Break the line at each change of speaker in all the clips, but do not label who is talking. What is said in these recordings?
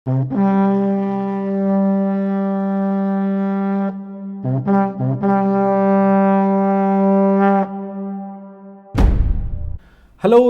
Hello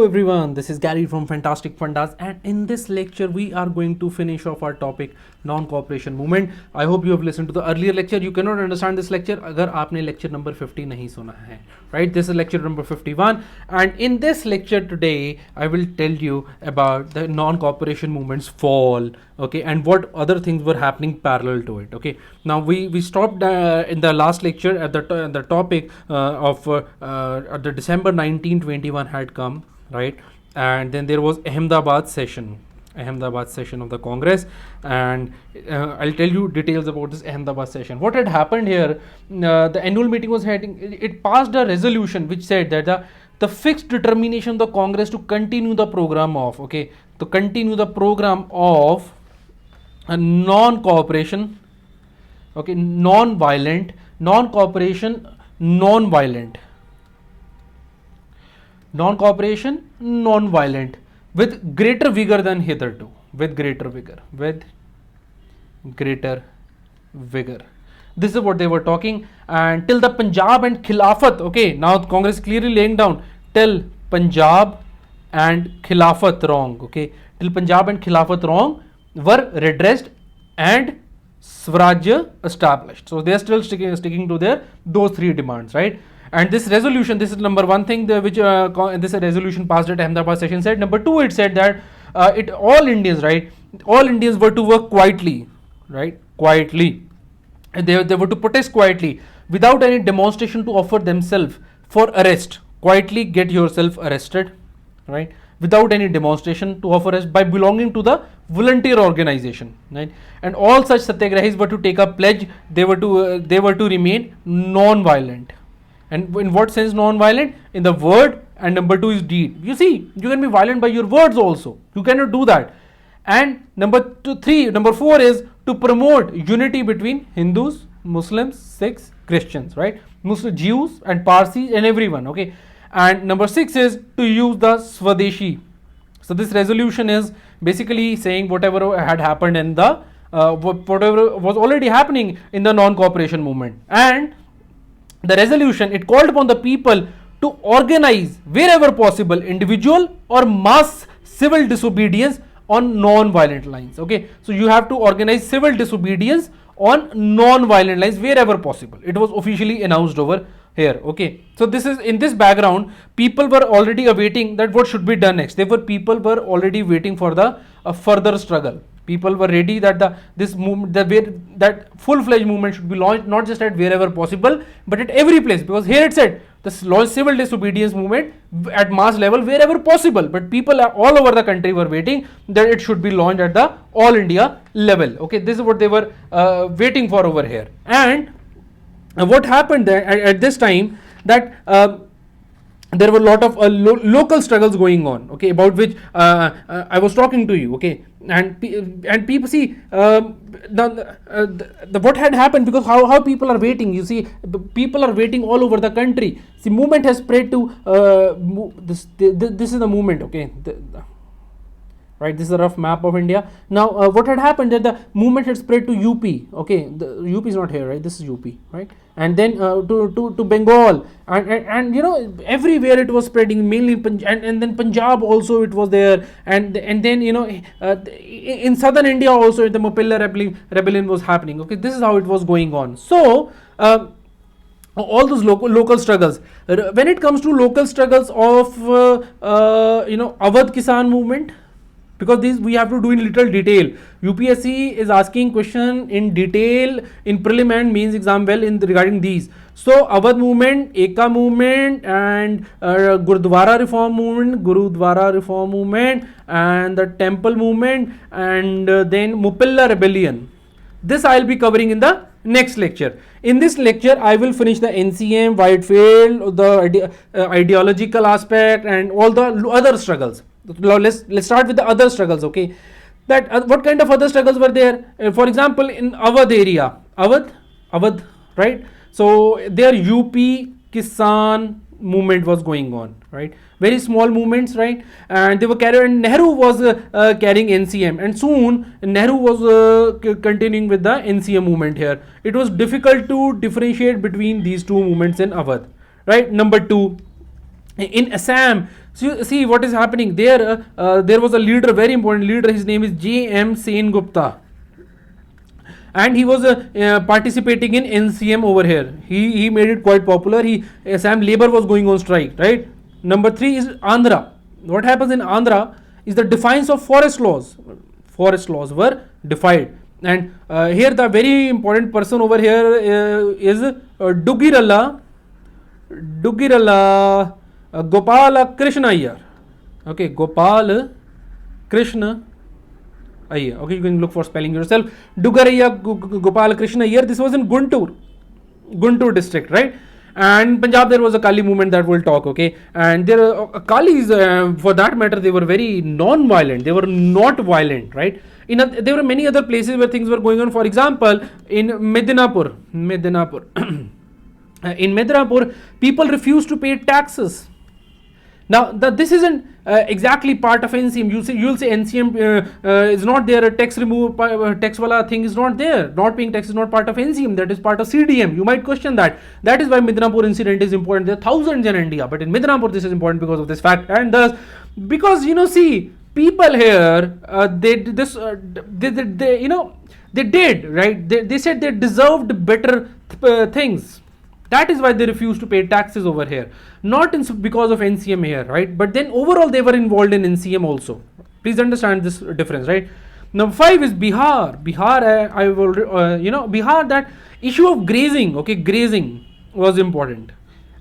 everyone, this is Gary from Fantastic Fundas, and in this lecture we are going to finish off our topic non-cooperation movement. I hope you have listened to the earlier lecture. You cannot understand this lecture अगर आपने lecture number 50 नहीं सुना है, right? This is lecture number 51, and in this lecture today I will tell you about the non-cooperation movement's fall, okay, and what other things were happening parallel to it. Okay, now we stopped in the last lecture at the topic of the December 1921 had come, right, and then there was Ahmedabad session of the Congress, and I'll tell you details about this Ahmedabad session. What had happened here, the annual meeting was heading, it passed a resolution which said that the fixed determination of the Congress to continue the program of, okay, to continue the program of non-cooperation, okay, non-violent, non-cooperation, non-violent, non-cooperation, non-violent, with greater vigor than hitherto, with greater vigor. This is what they were talking, and till the Punjab and Khilafat, okay, now Congress clearly laying down, till Punjab and Khilafat wrong, okay, till Punjab and Khilafat wrong were redressed and Swarajya established. So they are still sticking to those three demands, right? And this resolution, this is number one thing which this resolution passed at Ahmedabad session said. Number two, it said that all Indians, right, all Indians were to work quietly, right, quietly. They were to protest quietly without any demonstration to offer themselves for arrest. Quietly get yourself arrested, right, without any demonstration to offer us by belonging to the volunteer organization, right? And all such satyagrahis were to take a pledge. They were to remain non-violent. And in what sense non-violent? In the word, and number two is deed. You see, you can be violent by your words also. You cannot do that. And number four is to promote unity between Hindus, Muslims, Sikhs, Christians, right? Muslim, Jews and Parsis and everyone, okay? And number six is to use the Swadeshi. So this resolution is basically saying whatever had happened in the whatever was already happening in the non-cooperation movement. And the resolution, it called upon the people to organize wherever possible individual or mass civil disobedience on non-violent lines. Okay, so you have to organize civil disobedience on non-violent lines wherever possible. It was officially announced over here. Okay, so this is in this background, people were already awaiting that what should be done next. People were already waiting for the further struggle. People were ready that that full-fledged movement should be launched not just at wherever possible but at every place, because here it said the launch civil disobedience movement at mass level wherever possible, but people all over the country were waiting that it should be launched at the all India level. Okay, this is what they were waiting for over here. And what happened there at this time, that there were a lot of local struggles going on, okay, about which I was talking to you, okay, and people see what had happened, because how people are waiting. You see, people are waiting all over the country. See, movement has spread to this is the movement, okay. Right, this is a rough map of India. Now, what had happened that the movement had spread to UP. Okay, the UP is not here, right? This is UP, right? And then to Bengal, and you know, everywhere it was spreading. Mainly and then Punjab also it was there, and then you know, in southern India also the Mopilla rebellion was happening. Okay, this is how it was going on. So. All those local struggles. When it comes to local struggles of you know, Awadh Kisan movement, because these we have to do in little detail. UPSC is asking question in detail in prelim and mains exam well in regarding these. So Awadh movement, Ekta movement, and Gurudwara reform movement, and the temple movement, and then Mopilla rebellion. This I will be covering in the next lecture. In this lecture, I will finish the NCM, Whitefield, the ideological aspect, and all the other struggles. Let's start with the other struggles, okay. That what kind of other struggles were there? For example, in Awadh area, Awadh, right? So there UP Kisan movement was going on, right? Very small movements, right? And they were carrying, Nehru was carrying NCM, and soon Nehru was continuing with the NCM movement here. It was difficult to differentiate between these two movements in Awadh, right? Number two, in Assam, so you see what is happening there. There was a leader, very important leader, his name is J.M. Sen Gupta, and he was participating in NCM over here. He made it quite popular. Assam labor was going on strike, right? Number three is Andhra. What happens in Andhra is the defiance of forest laws. Forest laws were defied, and here the very important person over here is Dugirala Gopala Krishna Iyer. Okay, Gopal Krishna Iyer. Okay, you can look for spelling yourself. Dugaraya Gopal Krishna Iyer. This was in Guntur district, right? And Punjab, there was a Kali movement that we'll talk. Okay, and there Kalis, for that matter, they were very non-violent. They were not violent, right? There were many other places where things were going on. For example, in Medinapur. In Medinapur, people refused to pay taxes. Now, this isn't exactly part of NCM. You'll say NCM is not there. A tax wala thing is not there. Not paying tax is not part of NCM. That is part of CDM. You might question that. That is why Midnapur incident is important. There are thousands in India, but in Midnapur this is important because of this fact. And thus, because see, people here they did, right. They said they deserved better things. That is why they refused to pay taxes over here, not because of NCM here, right? But then overall they were involved in NCM also. Please understand this difference, right? Number 5 is Bihar. Bihar, that issue of grazing, okay, grazing was important,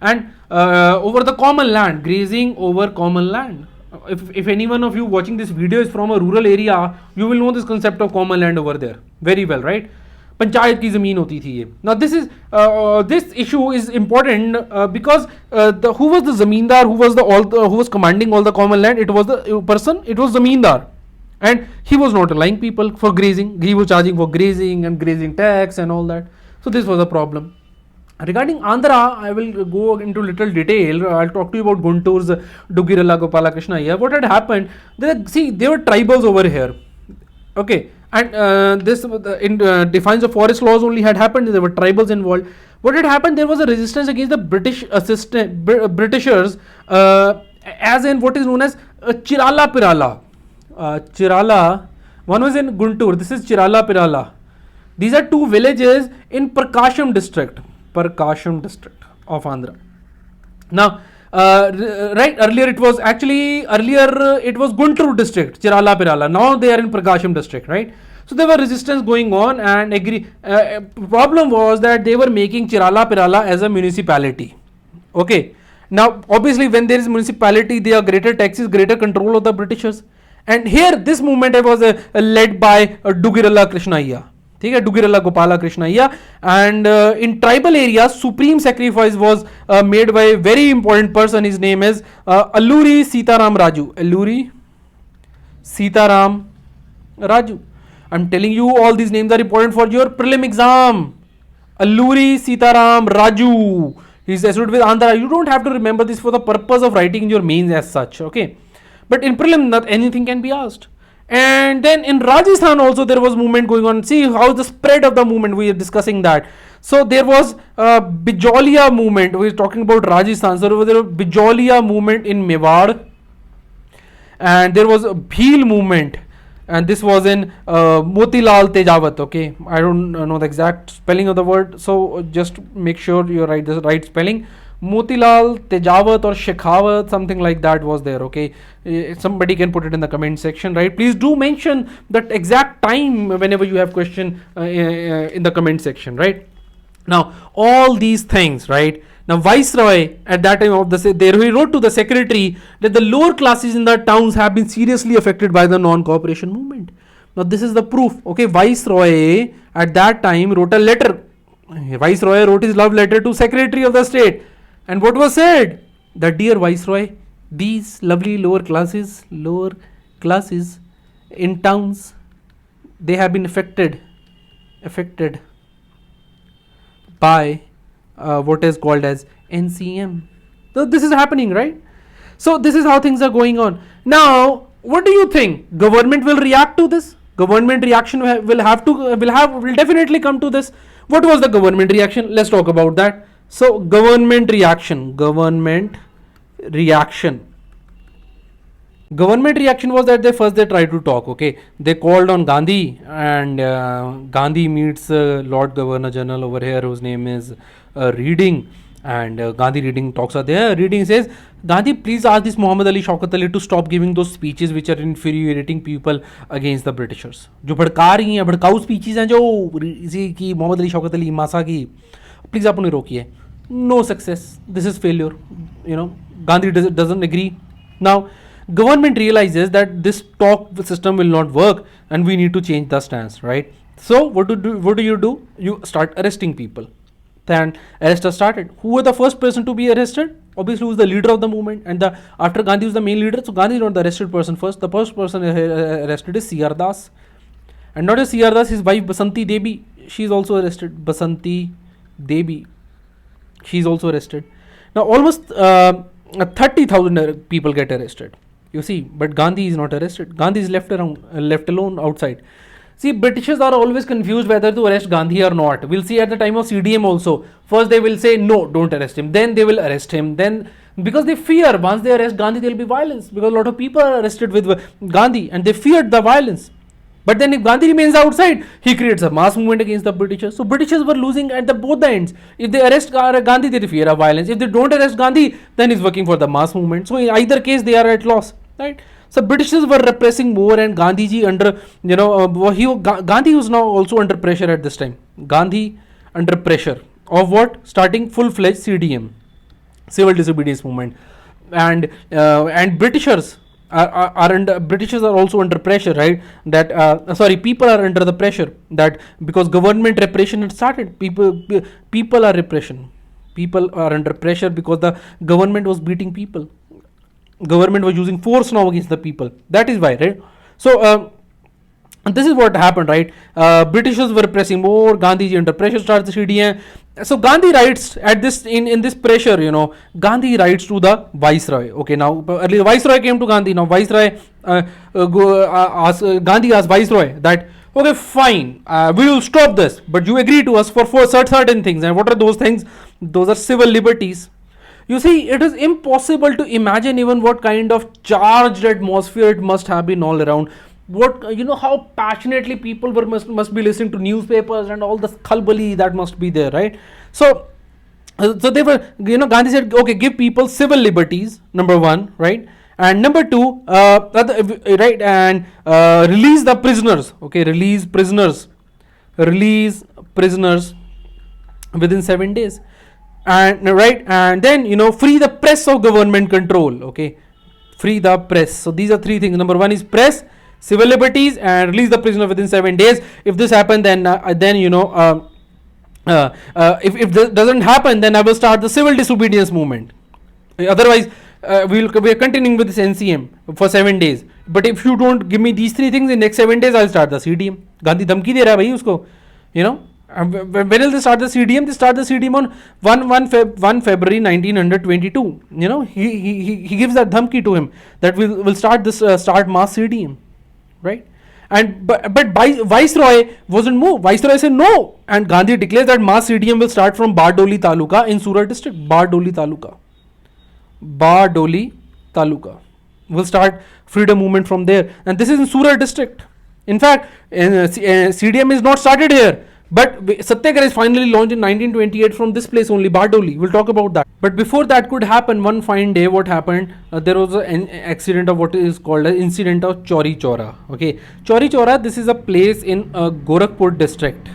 and over the common land, grazing over common land. If any one of you watching this video is from a rural area, you will know this concept of common land over there very well, right? Panchayat की ज़मीन होती थी ये. Now this issue is important because who was the zamindar, who was commanding all the common land? It was the person, it was zamindar, and he was not allowing people for grazing. He was charging for grazing and grazing tax and all that. So this was a problem. Regarding Andhra, I will go into little detail. I'll talk to you about Guntur's Dugirala Gopala Krishna here. What had happened? There were tribals over here. Okay. And this in defiance of forest laws only had happened. There were tribals involved. What had happened? There was a resistance against the Britishers, as in what is known as Chirala Pirala. Chirala. One was in Guntur. This is Chirala Pirala. These are two villages in Prakasham district of Andhra. Now, right, earlier it was Guntur district, Chirala Pirala. Now they are in Prakasham district, right? So there were resistance going on, and problem was that they were making Chirala Pirala as a municipality. Okay. Now, obviously, when there is municipality, there are greater taxes, greater control of the Britishers. And here, this movement was led by Dugirala Krishna Iyer. Dugirala Gopala Krishna Iyer. And in tribal areas, supreme sacrifice was made by a very important person. His name is Alluri Sitaram Raju. Alluri Sitaram Raju. I'm telling you, all these names are important for your prelim exam. Alluri Sitaram Raju. He's associated with Andhra. You don't have to remember this for the purpose of writing in your mains as such. Okay. But in prelim, not anything can be asked. And then in Rajasthan also there was movement going on. See how the spread of the movement, we are discussing that. So there was Bijolia movement. We are talking about Rajasthan. So there was a Bijolia movement in Mewar. And there was a Bhil movement. And this was in Motilal Tejawat. Okay, I don't know the exact spelling of the word. So just make sure you write the right spelling. Motilal Tejawat or Shekhawat, something like that was there. Okay, somebody can put it in the comment section, right? Please do mention that exact time whenever you have question in the comment section, right? Now all these things, right? Now Viceroy at that time of he wrote to the secretary that the lower classes in the towns have been seriously affected by the non-cooperation movement. Now this is the proof. Okay, Viceroy at that time wrote a letter. Viceroy wrote his love letter to Secretary of the State. And what was said? That dear Viceroy, these lovely lower classes in towns, they have been affected by what is called as NCM. So this is happening, right? So this is how things are going on. Now, what do you think? Government will react to this? Government reaction will definitely come to this. What was the government reaction? Let's talk about that. So government reaction was that they tried to talk. Okay, they called on Gandhi, and Gandhi meets Lord Governor General over here, whose name is Reading, and Gandhi Reading talks are there. Reading says, Gandhi, please ask this Muhammad Ali Shaukat Ali to stop giving those speeches which are infuriating people against the Britishers. जो भड़का रही हैं, भड़काऊ speeches हैं जो इसी की मोहम्मद अली शौकत अली मासा की, please आप उन्हें रोकिए. No success. This is failure. You know, Gandhi doesn't agree. Now, government realizes that this talk system will not work, and we need to change the stance, right? So what do you do? You start arresting people. Then arrests are started. Who was the first person to be arrested? Obviously, who was the leader of the movement, and after Gandhi was the main leader, so Gandhi is not the arrested person first. The first person arrested is C.R. Das, and not just C.R. Das, his wife Basanti Devi, she is also arrested. Basanti Devi, she is also arrested. Now almost 30,000 people get arrested. You see, but Gandhi is not arrested. Gandhi is left alone outside. See, Britishers are always confused whether to arrest Gandhi or not. We'll see at the time of CDM also. First they will say, no, don't arrest him. Then they will arrest him. Then, because they fear, once they arrest Gandhi, there will be violence. Because a lot of people are arrested with Gandhi, and they feared the violence. But then if Gandhi remains outside, he creates a mass movement against the Britishers. So Britishers were losing at both the ends. If they arrest Gandhi, they fear a violence. If they don't arrest Gandhi, then he's working for the mass movement. So in either case, they are at loss, right? So Britishers were repressing more, and Gandhiji under, Gandhi was now also under pressure at this time. Gandhi under pressure of what? Starting full-fledged CDM, civil disobedience movement, and Britishers Britishers are also under pressure, right? People are under the pressure that because government repression had started, people are repression. People are under pressure because the government was beating people. Government was using force now against the people. That is why, right? So this is what happened, right? Britishers were pressing more. Gandhiji under pressure starts the CDM. So Gandhi writes at this in this pressure, Gandhi writes to the Viceroy. Okay, now earlier Viceroy came to Gandhi. Now Viceroy Gandhi asked Viceroy that, okay, fine, we will stop this, but you agree to us for certain things. And what are those things? Those are civil liberties. You see, it is impossible to imagine even what kind of charged atmosphere it must have been all around. What, how passionately people must be listening to newspapers and all the khalbali that must be there, right? So they were, Gandhi said, okay, give people civil liberties, number one, right? And number two, right, and release the prisoners. Okay, release prisoners within 7 days. And right, and then free the press of government control. Okay, free the press. So these are three things. Number one is press, civil liberties, and release the prisoner within 7 days. If this happens, then if this doesn't happen, then I will start the civil disobedience movement. Otherwise, we are continuing with this NCM for 7 days. But if you don't give me these three things in next 7 days, I'll start the CDM. Gandhi dhamki de raha hai bhai usko, When will they start the CDM? They start the CDM on 1 February 1922. He gives that dhamki to him that we'll start mass CDM, right? And but Viceroy wasn't moved. Viceroy said no, and Gandhi declares that mass CDM will start from Bardoli Taluka in Surat district. Bardoli Taluka will start freedom movement from there, and this is in Surat district. In fact, CDM is not started here. But Satyagraha is finally launched in 1928 from this place only, Bardoli. We'll talk about that. But before that could happen, one fine day, what happened? There was an accident of what is called an incident of Chaura. Okay, Chaura, this is a place in Gorakhpur district.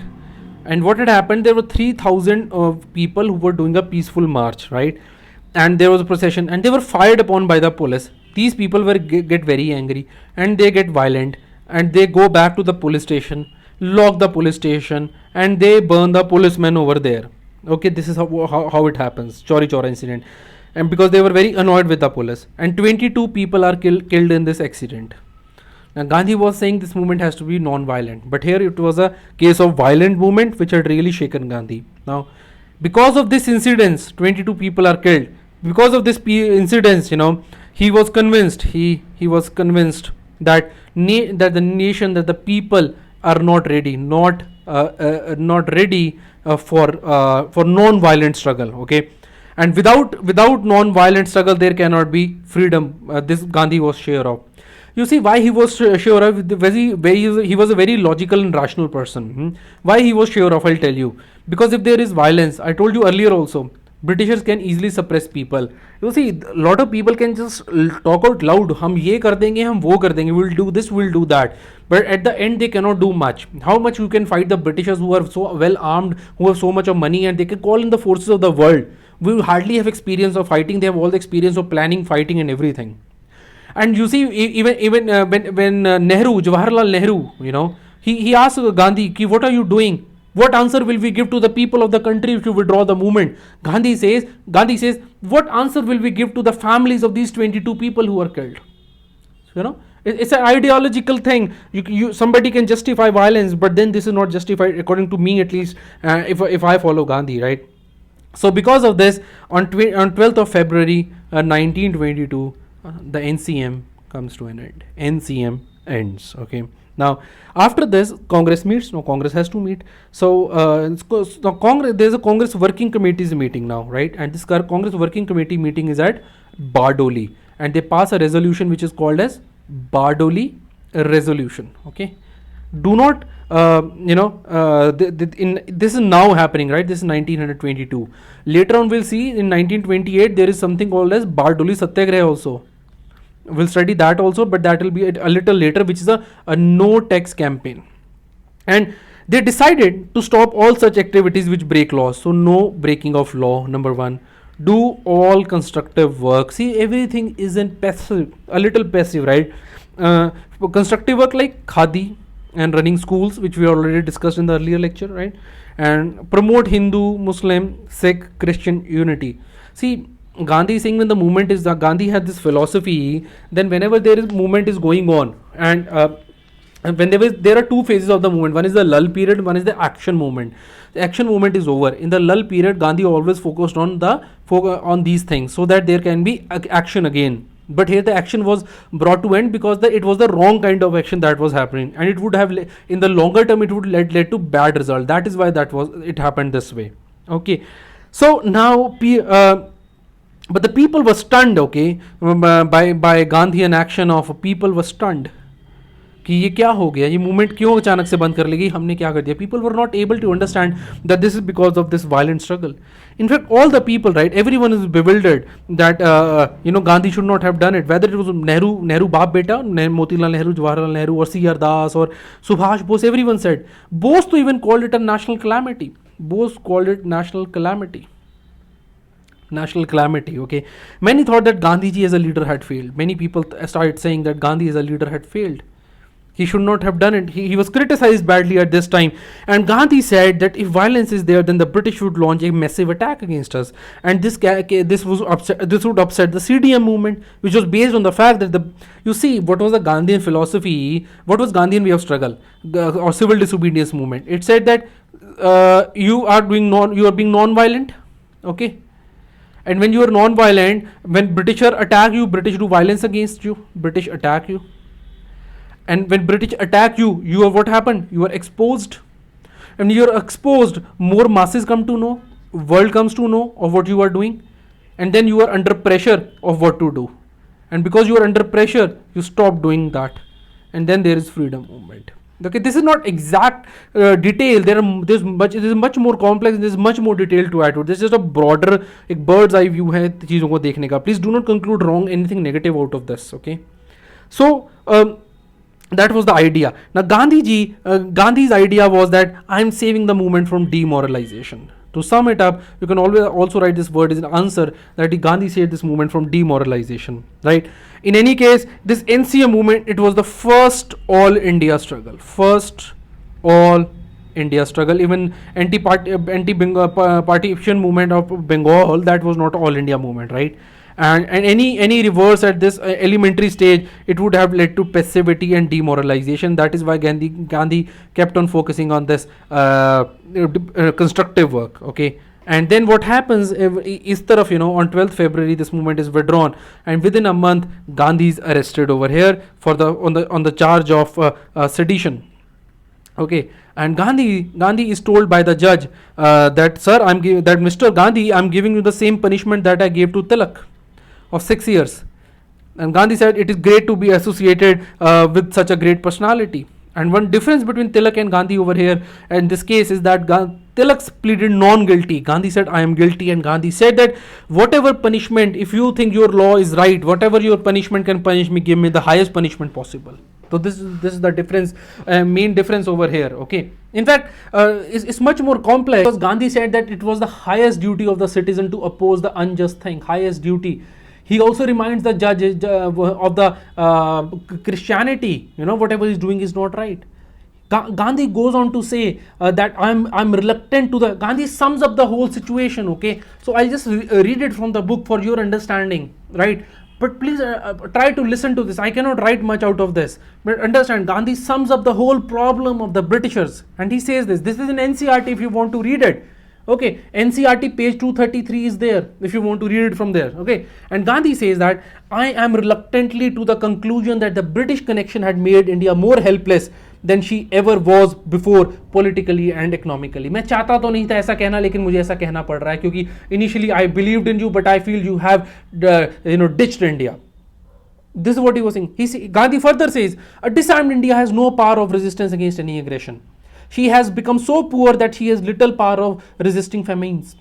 And what had happened? There were 3,000 people who were doing a peaceful march, right? And there was a procession, and they were fired upon by the police. These people get very angry, and they get violent, and they go back to the police station, lock the police station, and they burn the policemen over there. Okay, this is how it happens, Chaura incident. And because they were very annoyed with the police, and 22 people are killed in this accident. Now Gandhi was saying this movement has to be non-violent, but here it was a case of violent movement which had really shaken Gandhi. Now because of this incidents, 22 people are killed. because of this incidents, he was convinced. He was convinced that that the nation, that the people are not ready, not ready for non-violent struggle. Okay, and without non-violent struggle, there cannot be freedom. This Gandhi was sure of. You see why he was sure of. He was a very logical and rational person. Why he was sure of, I'll tell you. Because if there is violence, I told you earlier also, Britishers can easily suppress people. You see, a lot of people can just talk out loud. हम ये कर देंगे, हम वो कर देंगे. We'll do this, we'll do that. But at the end, they cannot do much. How much you can fight the Britishers who are so well armed, who have so much of money, and they can call in the forces of the world. We hardly have experience of fighting. They have all the experience of planning, fighting, and everything. And you see, even when Nehru, Jawaharlal Nehru, he asked Gandhi, ki, what are you doing? What answer will we give to the people of the country if you withdraw the movement? Gandhi says, what answer will we give to the families of these 22 people who were killed? It's an ideological thing. Somebody can justify violence, but then this is not justified, according to me at least, if I follow Gandhi, right? So because of this, on 12th of February 1922, the NCM comes to an end. NCM ends. Okay. Now, after this, Congress meets. No, Congress has to meet. So, there's a Congress Working Committee's meeting now, right? And this Congress Working Committee meeting is at Bardoli, and they pass a resolution which is called as Bardoli Resolution. Okay. Do not, this is now happening, right? This is 1922. Later on, we'll see in 1928 there is something called as Bardoli Satyagraha also. We'll study that also, but that will be a little later, which is a no tax campaign. And they decided to stop all such activities which break laws. So no breaking of law, number one. Do all constructive work. See, everything isn't passive, a little passive, right? Constructive work like khadi and running schools, which we already discussed in the earlier lecture, right? And promote Hindu, Muslim, Sikh, Christian unity. See, Gandhi is saying when the movement is, Gandhi had this philosophy, then whenever there is movement is going on, and when there are two phases of the movement. One is the lull period, one is the action movement. The action movement is over. In the lull period, Gandhi always focused on on these things so that there can be action again. But here the action was brought to end because it was the wrong kind of action that was happening, and it would have in the longer term it would led to bad result. That is why it happened this way. Okay, so now but the people were stunned, okay, by Gandhian action of people were stunned. कि ये क्या हो गया, ये movement क्यों अचानक से बंद कर लेगी, हमने क्या कर दिया. People were not able to understand that this is because of this violent struggle. In fact, all the people, right, everyone is bewildered that Gandhi should not have done it. Whether it was Nehru बाप बेटा, Motilal Nehru, Jawaharlal Nehru, or C.R. Das or Subhash Bose, everyone said. Bose to even called it a national calamity. National calamity, okay. Many thought that Gandhiji as a leader had failed. Many people started saying that Gandhi as a leader had failed. He should not have done it. He was criticized badly at this time. And Gandhi said that if violence is there, then the British would launch a massive attack against us. And this would upset the CDM movement, which was based on the fact that you see, what was the Gandhian philosophy? What was Gandhian way of struggle or civil disobedience movement? It said that you are being non-violent, okay. And when you are non-violent, when British attack you, British do violence against you. British attack you. And when British attack you, what happened? You are exposed. And you are exposed, more masses come to know, world comes to know of what you are doing. And then you are under pressure of what to do. And because you are under pressure, you stop doing that. And then there is freedom movement. Okay, this is not exact detail. It is much more complex. There is much more detail to add to it. This is just a broader, एक bird's eye view है चीजों को देखने का. Please do not conclude anything negative out of this. Okay, so that was the idea. Now Gandhi's idea was that I am saving the movement from demoralization. To sum it up, you can always also write this word as an answer that Gandhi saved this movement from demoralization, right? In any case, this NCM movement, it was the first all India struggle. Even anti-partition movement of Bengal, that was not all India movement, right? And any reverse at this elementary stage, it would have led to passivity and demoralization. That is why Gandhi kept on focusing on this constructive work, okay. And then what happens is taraf, on 12th February this movement is withdrawn, and within a month Gandhi is arrested over here for on the charge of sedition. Okay, and Gandhi is told by the judge that, sir, that Mr. Gandhi, I'm giving you the same punishment that I gave to Tilak of 6 years. And Gandhi said, it is great to be associated with such a great personality. And one difference between Tilak and Gandhi over here in this case is that Tilak pleaded non-guilty. Gandhi said, I am guilty. And Gandhi said that whatever punishment, if you think your law is right, whatever your punishment can punish me, give me the highest punishment possible. So this is the difference, main difference over here. Okay. In fact, it's much more complex, because Gandhi said that it was the highest duty of the citizen to oppose the unjust thing. Highest duty. He also reminds the judge of the Christianity. Whatever he's doing is not right. Gandhi goes on to say that I'm reluctant to the. Gandhi sums up the whole situation. Okay. So I'll just read it from the book for your understanding. Right. But please try to listen to this. I cannot write much out of this. But understand, Gandhi sums up the whole problem of the Britishers. And he says this. This is in NCRT if you want to read it. Okay, NCRT page 233 is there if you want to read it from there. Okay, and Gandhi says that I am reluctantly to the conclusion that the British connection had made India more helpless than she ever was before politically and economically. मैं चाहता तो नहीं था ऐसा कहना, लेकिन मुझे ऐसा कहना पड़ रहा है क्योंकि initially I believed in you, but I feel you have ditched India. This is what he was saying. Gandhi further says, a disarmed India has no power of resistance against any aggression. She has become so poor that she has little power of resisting famines.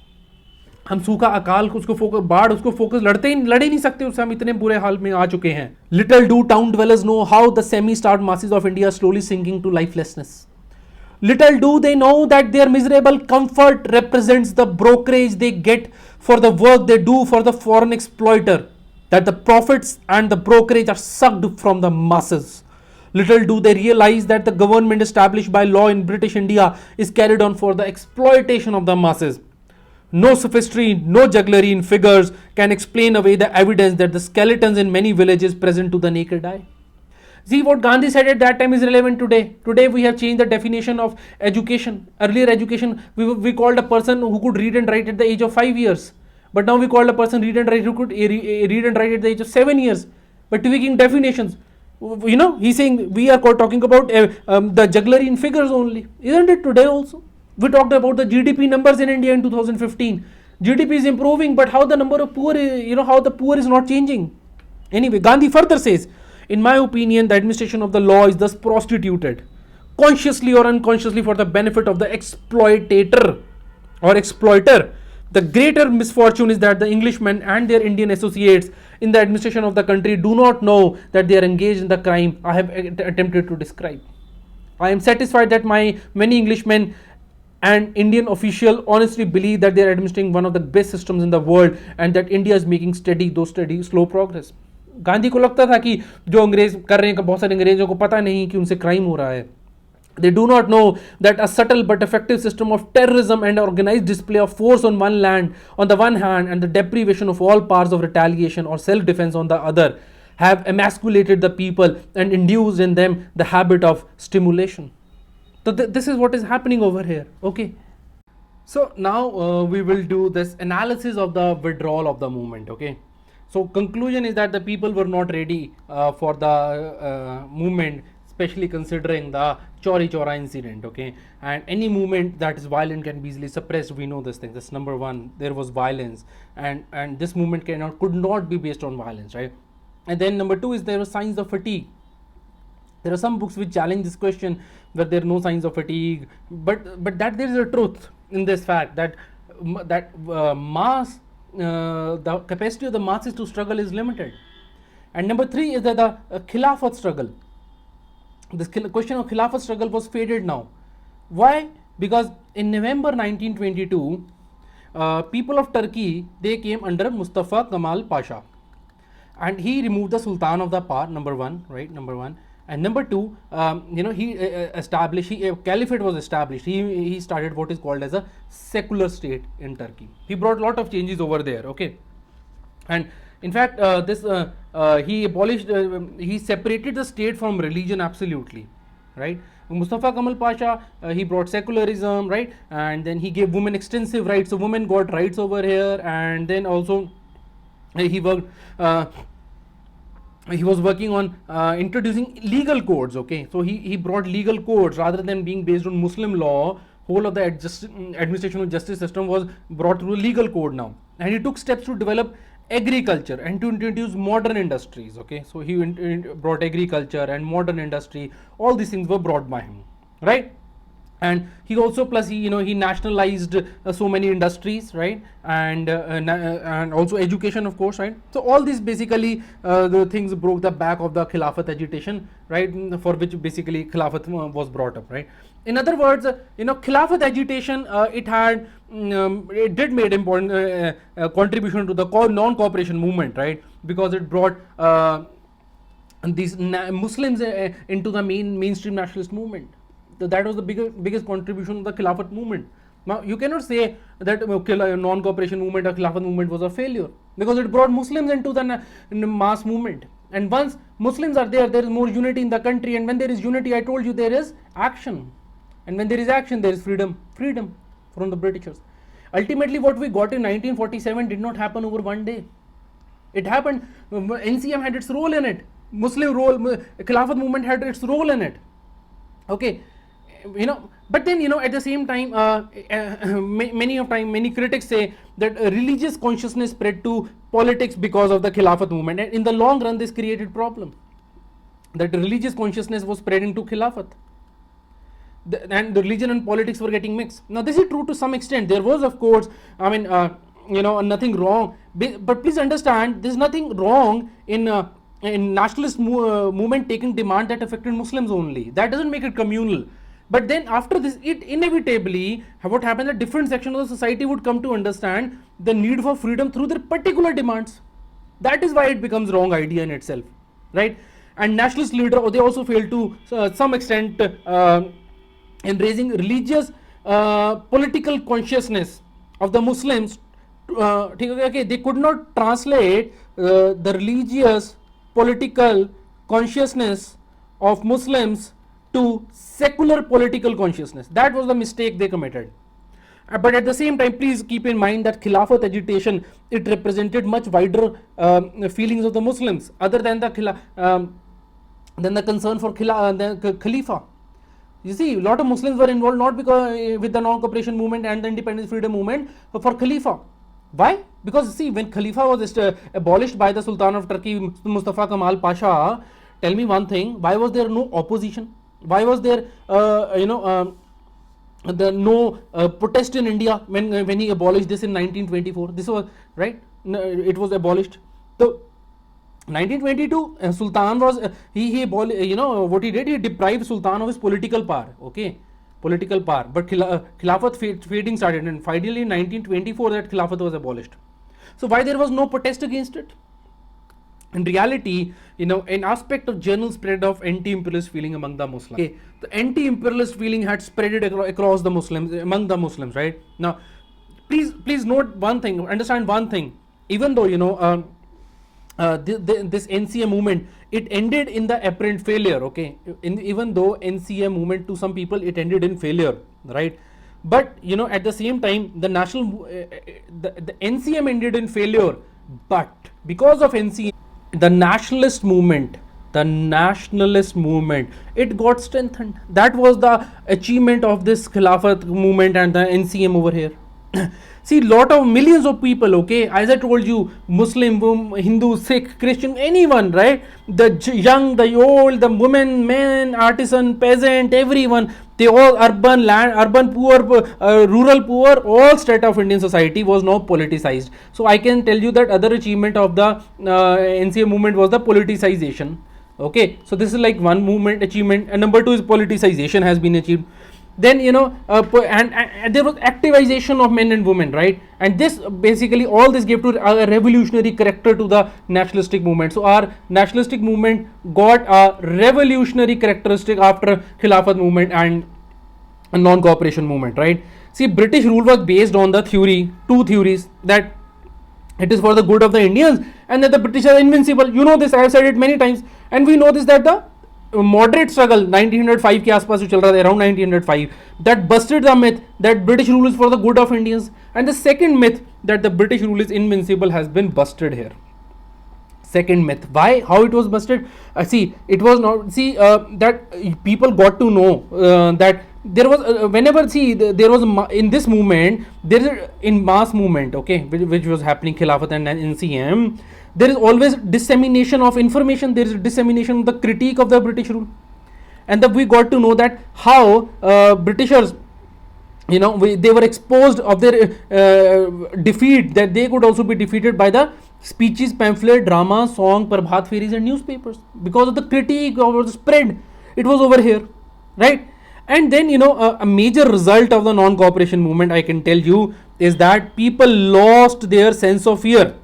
हम सूखा अकाल को उसको बाढ़ उसको focus लड़ ही नहीं सकते, उससे हम इतने बुरे हाल में आ चुके हैं. Little do town dwellers know how the semi-starved masses of India are slowly sinking to lifelessness. Little do they know that their miserable comfort represents the brokerage they get for the work they do for the foreign exploiter, that the profits and the brokerage are sucked from the masses. Little do they realize that the government established by law in British India is carried on for the exploitation of the masses. No sophistry, no jugglery in figures can explain away the evidence that the skeletons in many villages present to the naked eye. See, what Gandhi said at that time is relevant today. Today we have changed the definition of education. Earlier education, we called a person who could read and write at the age of 5 years. But now we call a person read and write who could read and write at the age of 7 years. But tweaking definitions. He's saying we are talking about the jugglery in figures only. Isn't it today also? We talked about the GDP numbers in India in 2015. GDP is improving, but how the number of poor, how the poor is not changing. Anyway, Gandhi further says, in my opinion, the administration of the law is thus prostituted, consciously or unconsciously, for the benefit of the exploitator or exploiter. The greater misfortune is that the Englishmen and their Indian associates in the administration of the country do not know that they are engaged in the crime I have attempted to describe. I am satisfied that many Englishmen and Indian officials honestly believe that they are administering one of the best systems in the world and that India is making steady, slow progress. Gandhi को लगता था कि जो अंग्रेज कर रहे हैं, बहुत सारे अंग्रेजों को पता नहीं कि उनसे क्राइम हो रहा है. They do not know that a subtle but effective system of terrorism and organized display of force on the one hand, and the deprivation of all powers of retaliation or self-defense on the other, have emasculated the people and induced in them the habit of stimulation. So this is what is happening over here. Okay. So now we will do this analysis of the withdrawal of the movement. Okay. So conclusion is that the people were not ready for the movement, especially considering the Chaura incident. Okay, and any movement that is violent can be easily suppressed. We know this thing. That's number one. There was violence, and this movement could not be based on violence, right? And then number two is there were signs of fatigue. There are some books which challenge this question that there are no signs of fatigue, but that there is a truth in this fact that mass. The capacity of the masses to struggle is limited. And number three is that the Khilafat struggle. This question of Khilafat struggle was faded now. Why? Because in November 1922, people of Turkey, they came under Mustafa Kemal Pasha, and he removed the Sultan of the power. Number one, and number two, caliphate was established. He started what is called as a secular state in Turkey. He brought a lot of changes over there. Okay, and in fact, he abolished, he separated the state from religion absolutely. right? Mustafa Kamal Pasha, he brought secularism, right? And then he gave women extensive rights, so women got rights over here. And then also he worked he was working on introducing legal codes, okay? So he brought legal codes rather than being based on Muslim law. Whole of the administration of justice system was brought through a legal code now. And he took steps to develop agriculture and to introduce modern industries, okay? So he brought agriculture and modern industry. All these things were brought by him, right? And he also, plus he nationalized so many industries, right? And also education, of course, right? So all these basically the things broke the back of the Khilafat agitation, right? For which basically Khilafat was brought up, right? In other words, Khilafat agitation, it did made important contribution to the non-cooperation movement, right? Because it brought these Muslims into the mainstream nationalist movement. That was the biggest contribution of the Khilafat movement. Now you cannot say that non-cooperation movement or Khilafat movement was a failure, because it brought Muslims into the mass movement. And once Muslims are there, there is more unity in the country. And when there is unity, I told you, there is action. And when there is action, there is freedom from the Britishers. Ultimately, what we got in 1947 did not happen over one day. It happened, NCM had its role in it. Muslim role, Khilafat movement had its role in it. Okay. But then at the same time, many critics say that religious consciousness spread to politics because of the Khilafat movement, and in the long run this created problem, that religious consciousness was spreading to Khilafat, and the religion and politics were getting mixed. Now this is true to some extent. There was, of course, nothing wrong, but please understand, there is nothing wrong in nationalist movement taking demand that affected Muslims only. That doesn't make it communal. But then after this, it inevitably, what happened, that different sections of the society would come to understand the need for freedom through their particular demands. That is why it becomes wrong idea in itself, right? And nationalist leader, they also failed to some extent in raising religious political consciousness of the Muslims. Okay, they could not translate the religious political consciousness of Muslims to secular political consciousness. That was the mistake they committed. But at the same time, please keep in mind that Khilafat agitation, it represented much wider feelings of the Muslims other than the concern for the Khalifa. You see, a lot of Muslims were involved not because with the non-cooperation movement and the independence freedom movement, but for Khalifa. Why? Because see, when Khalifa was abolished by the Sultan of Turkey, Mustafa Kamal Pasha, tell me one thing, why was there no opposition? Why was there no protest in India when he abolished this in 1924? This was right. It was abolished. So 1922, Sultan was he what he did, he deprived Sultan of his political power. Okay, political power. But Khilafat fading started, and finally in 1924 that Khilafat was abolished. So why there was no protest against it? In reality, an aspect of general spread of anti-imperialist feeling among the Muslims. Okay, the anti-imperialist feeling had spread across the Muslims, among the Muslims, right? Now, please note one thing, understand one thing. Even though this NCA movement, it ended in the apparent failure. Okay, even though NCA movement to some people it ended in failure, right? But at the same time, the NCM ended in failure, but because of NCM, the nationalist movement, it got strengthened. That was the achievement of this Khilafat movement and the NCM over here. See, lot of millions of people, okay, as I told you, Muslim, Hindu, Sikh, Christian, anyone, right? The young, the old, the women, men, artisan, peasant, everyone, they all urban poor, rural poor, all strata of Indian society was now politicized. So I can tell you that other achievement of the NCA movement was the politicization. Okay, so this is like one movement achievement, and number two is politicization has been achieved. Then and there was activization of men and women, right? And this basically all this gave to a revolutionary character to the nationalistic movement. So our nationalistic movement got a revolutionary characteristic after Khilafat movement and a non-cooperation movement, right? See, British rule was based on the two theories, that it is for the good of the Indians and that the British are invincible. You know this, I have said it many times, and we know this, that the moderate struggle 1905 के आसपास जो चल रहा था, around 1905, that busted the myth that British rule is for the good of Indians, and the second myth that the British rule is invincible has been busted here. Second myth. Why? How it was busted? See, it was not. See, that people got to know that there was whenever there was in this movement, there is in mass movement, okay, which was happening, Khilafat and NCM. There is always dissemination of information. There is dissemination of the critique of the British rule, and we got to know that how Britishers, you know, they were exposed of their defeat, that they could also be defeated by the speeches, pamphlet, drama, song, Prabhat Feris and newspapers, because of the critique or the spread. It was over here, right? And then, you know, a major result of the non-cooperation movement, I can tell you, is that people lost their sense of fear.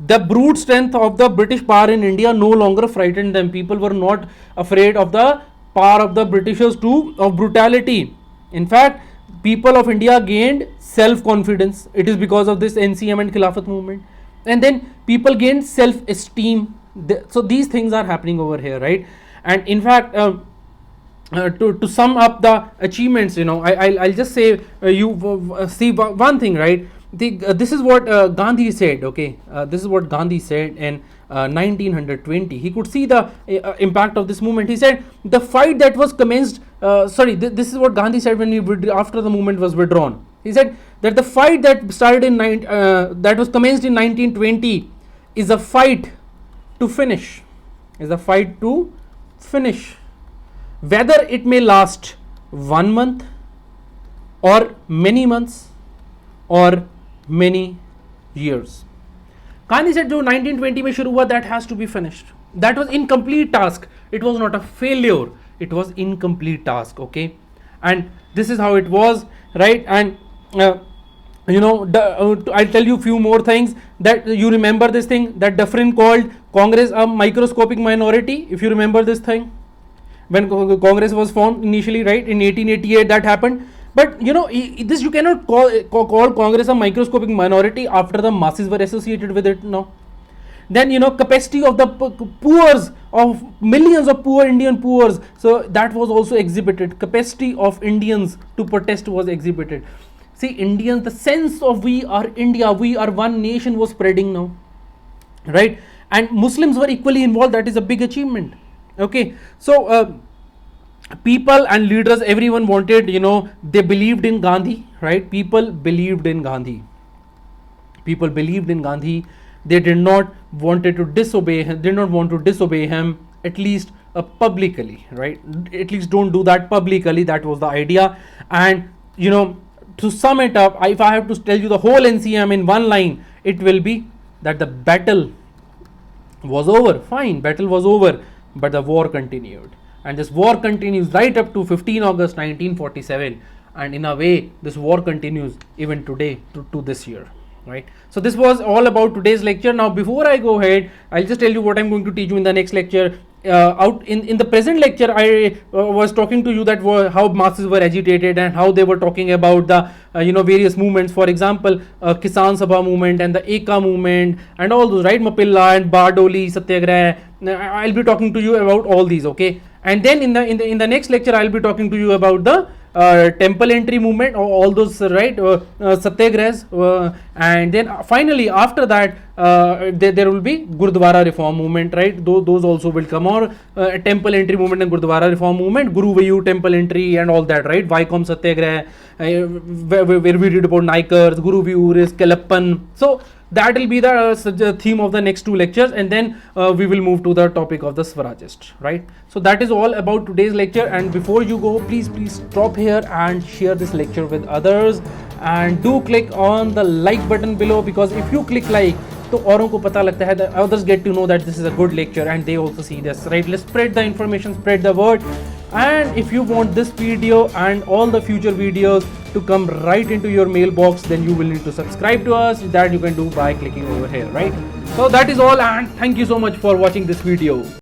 The brute strength of the British power in India no longer frightened them. People were not afraid of the power of the Britishers of brutality. In fact, people of India gained self-confidence. It is because of this NCM and Khilafat movement. And then people gained self-esteem. So these things are happening over here, right? And in fact, to sum up the achievements, you know, I'll just say see one thing, right? This is what Gandhi said, okay? This is what Gandhi said in 1920. He could see the impact of this movement. He said the fight that was commenced, this is what Gandhi said when after the movement was withdrawn. He said that the fight that started in that was commenced in 1920 is a fight to finish. Is a fight to finish. Whether it may last 1 month or many months or many years. Gandhi said, जो 1920 में शुरू हुआ, that has to be finished. That was incomplete task. It was not a failure. It was incomplete task. Okay, and this is how it was, right? And you know, I'll tell you few more things that you remember this thing that Dufferin called Congress a microscopic minority. If you remember this thing, when Congress was formed initially, right, in 1888, that happened. But you know, this you cannot call Congress a microscopic minority after the masses were associated with it. No. Then, you know, capacity of the poors, of millions of poor Indian poors, so that was also exhibited. Capacity of Indians to protest was exhibited. See, Indians, the sense of we are India, we are one nation was spreading now, right? And Muslims were equally involved. That is a big achievement. Okay, so people and leaders, everyone wanted, you know, they believed in Gandhi, right? People believed in Gandhi. People believed in Gandhi. They did not wanted to disobey him. Did not want to disobey him, at least publicly, right? At least don't do that publicly. That was the idea. And you know, to sum it up, if I have to tell you the whole NCM in one line, it will be that the battle was over. Fine, battle was over, but the war continued. And this war continues right up to 15 August 1947. And in a way, this war continues even today to this year. Right. So this was all about today's lecture. Now, before I go ahead, I'll just tell you what I'm going to teach you in the next lecture. Out in the present lecture, I was talking to you that how masses were agitated and how they were talking about the you know, various movements. For example, Kisan Sabha movement and the Eka movement and all those, right? Mapilla and Bardoli Satyagraha. I'll be talking to you about all these. Okay. And then in the next lecture, I'll be talking to you about the temple entry movement, or all those, right, satyagrahas, and then finally after that there will be Gurdwara reform movement, right? Those also will come, or temple entry movement and Gurdwara reform movement, Guru Vayu temple entry and all that, right? Vaikom Satyagraha, where we read about Naikars, Guru Vayu, Kelappan. So that will be the theme of the next two lectures, and then we will move to the topic of the Swarajist, right? So that is all about today's lecture. And before you go, please stop here and share this lecture with others, and do click on the like button below, because if you click like, तो औरों को पता लगता है, the others get to know that this is a good lecture and they also see this, right? Let's spread the information, spread the word. And if you want this video and all the future videos to come right into your mailbox, then you will need to subscribe to us. That you can do by clicking over here, right? So that is all, and thank you so much for watching this video.